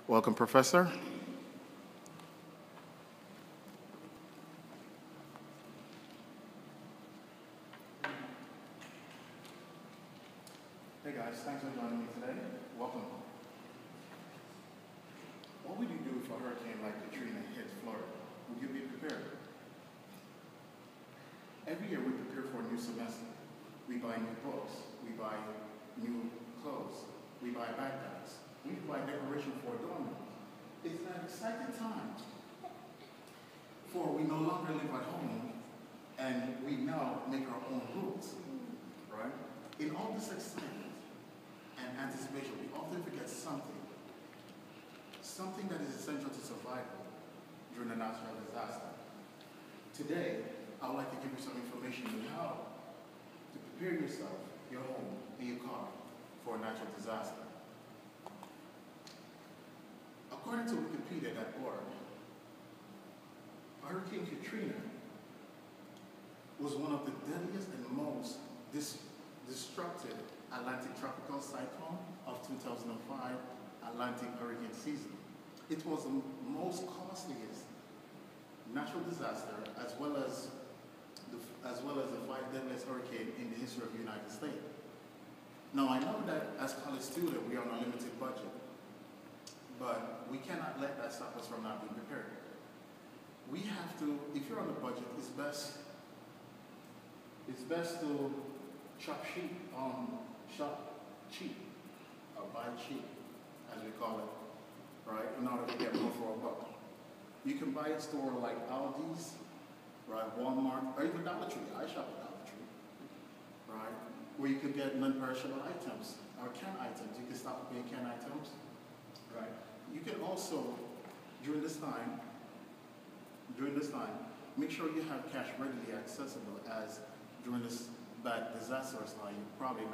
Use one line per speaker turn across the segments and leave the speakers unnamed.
Welcome, Professor. Hey guys, thanks for joining me today. Welcome. What would you do if a hurricane like Katrina hits Florida? Would you be prepared? Every year we prepare for a new semester. We buy new books, we buy new clothes, we buy backpacks, we buy decoration for a dorm room. It's an exciting time, for we no longer live at home and we now make our own rules, right? In all this excitement and anticipation, we often forget something that is essential to survival during a natural disaster. Today, I would like to give you some information on how to prepare yourself, your home, and your car for a natural disaster. According to Wikipedia.org, Hurricane Katrina was one of the deadliest and most destructive Atlantic tropical cyclone of 2005 Atlantic hurricane season. It was the most costliest natural disaster as well as the 5 deadliest hurricane in the history of the United States. Now I know that as college students we are on a limited budget, but we cannot let that stop us from not being prepared. We have to, if you're on a budget, it's best to shop cheap, or buy cheap, as we call it, right, in order to get more for a buck. You can buy a store like Aldi's, right, Walmart, or even Dollar Tree. I shop at Dollar Tree, right, where you can get non-perishable items, or canned items. You can stop buying canned items, right. You can also, during this time, make sure you have cash readily accessible, as during this bad disastrous time, you probably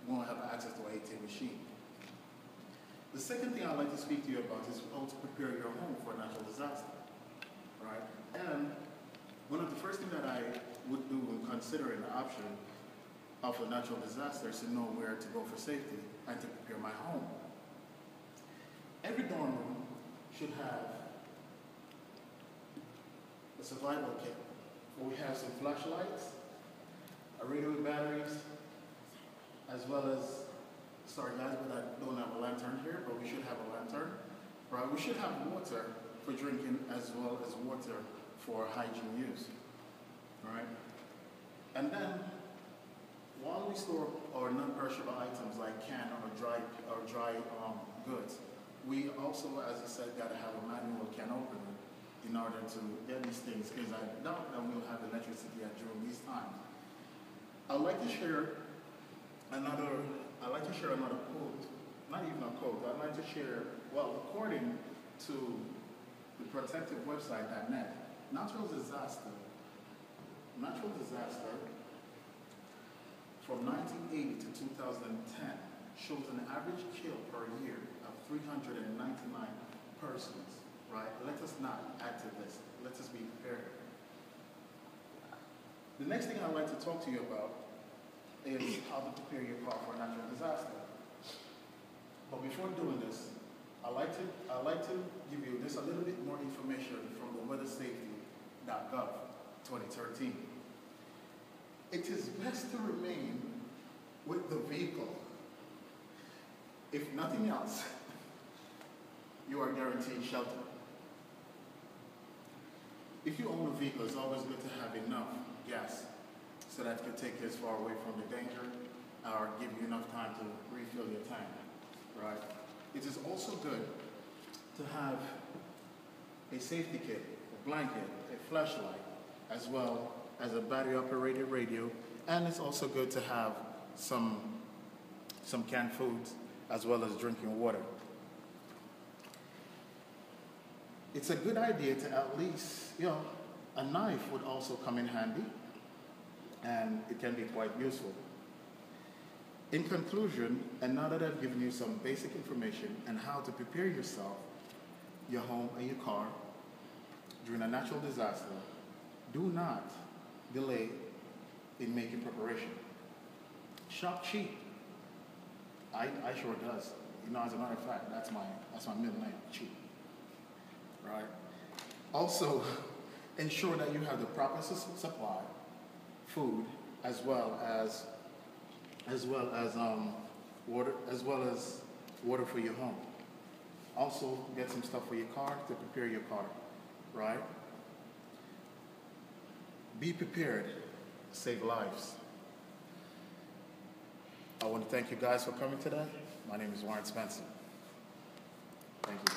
won't have access to an ATM machine. The second thing I'd like to speak to you about is how to prepare your home for a natural disaster, right? And one of the first things that I would do when considering the option of a natural disaster is to know where to go for safety and to prepare my home. Every dorm room should have a survival kit where we have some flashlights, a radio with batteries, as well as, sorry guys, but I don't have a lantern here, but we should have a lantern, right? We should have water for drinking as well as water for hygiene use, right? And then, while we store our non-perishable items like canned or dry goods, we also, as I said, got to have a manual can opener in order to get these things, because I doubt that we'll have electricity during these times. I'd like to share another quote, not even a quote, I'd like to share, well, according to the protective website.net, natural disaster from 1980 to 2010 shows an average kill per year of 399 persons, right? Let us not add to this. Let us be prepared. The next thing I'd like to talk to you about is how to prepare your car for a natural disaster. But before doing this, I'd like to give you just a little bit more information from the weathersafety.gov 2013. It is best to remain with the vehicle. If nothing else, you are guaranteed shelter. If you own a vehicle, it's always good to have enough gas so that it can take you as far away from the danger or give you enough time to refill your tank, right? It is also good to have a safety kit, a blanket, a flashlight, as well as a battery-operated radio, and it's also good to have some canned foods as well as drinking water. It's a good idea to at least, a knife would also come in handy, and it can be quite useful. In conclusion, and now that I've given you some basic information on how to prepare yourself, your home, and your car during a natural disaster, do not delay in making preparation. Shop cheap. I sure does. You know, as a matter of fact, that's my midnight cheat. Right? Also, ensure that you have the proper supply, food, as well as water for your home. Also, get some stuff for your car to prepare your car, right? Be prepared, save lives. I want to thank you guys for coming today. My name is Warren Spencer. Thank you.